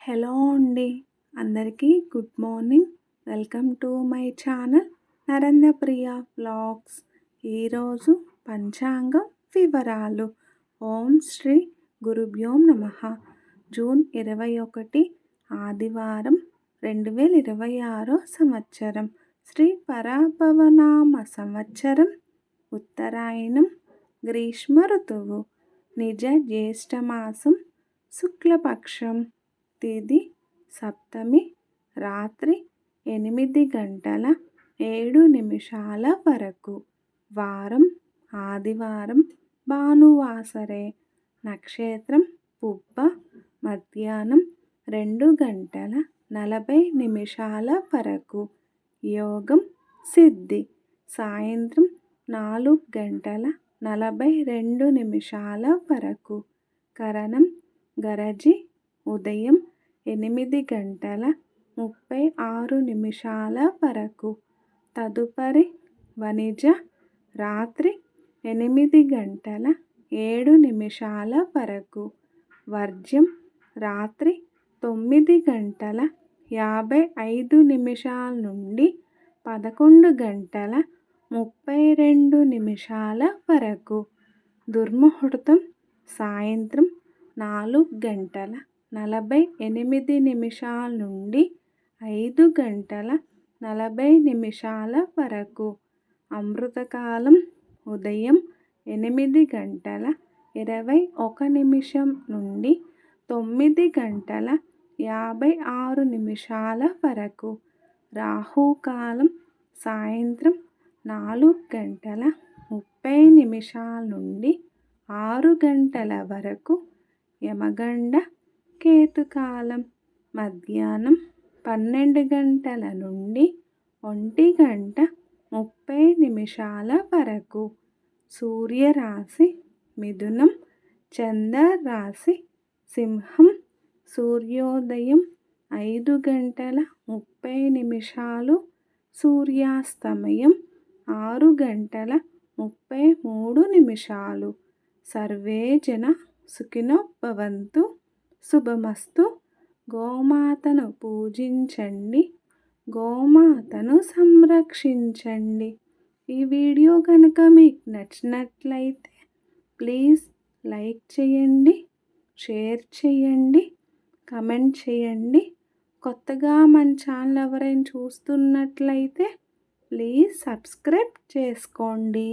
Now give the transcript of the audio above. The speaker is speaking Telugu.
హలో అండి. అందరికీ good morning. Welcome to my channel Narendrapriya vlogs. ఈరోజు పంచాంగం వివరాలు. ఓం శ్రీ గురుభ్యో నమః. జూన్ 21 ఆదివారం 2026 సంవత్సరం. శ్రీ పరాభవనామ సంవత్సరం. ఉత్తరాయణం. గ్రీష్మ ఋతువు. నిజ జ్యేష్ఠమాసం. శుక్లపక్షం. తేదీ సప్తమి. రాత్రి 8:07 వరకు. వారం ఆదివారం. భానువాసరే. నక్షత్రం పుబ్బ. మధ్యాహ్నం 2:40 వరకు. యోగం సిద్ధి. సాయంత్రం 4:42 వరకు. కరణం గరజి. ఉదయం 8:36 వరకు. తదుపరి వణిజ. రాత్రి 8:07 వరకు. వర్జ్యం రాత్రి 9:55 నుండి 11:32 వరకు. దుర్ముహూర్తం సాయంత్రం 4:48 నుండి 5:40 వరకు. అమృతకాలం ఉదయం 8:21 నుండి 9:56 వరకు. రాహుకాలం సాయంత్రం 4:30 నుండి 6 వరకు. యమగండ కేతుకాలం మధ్యాహ్నం 12 నుండి 1:30 వరకు. సూర్యరాశి మిథునం. చంద్రరాశి సింహం. సూర్యోదయం 5:30. సూర్యాస్తమయం 6:33. సర్వే జన సుఖినో భవంతు. శుభమస్తు. గోమాతను పూజించండి. గోమాతను సంరక్షించండి. ఈ వీడియో కనుక మీకు నచ్చినట్లయితే ప్లీజ్ లైక్ చేయండి, షేర్ చేయండి, కమెంట్ చేయండి. కొత్తగా మన ఛానల్ ఎవరైనా చూస్తున్నట్లయితే ప్లీజ్ సబ్స్క్రైబ్ చేసుకోండి.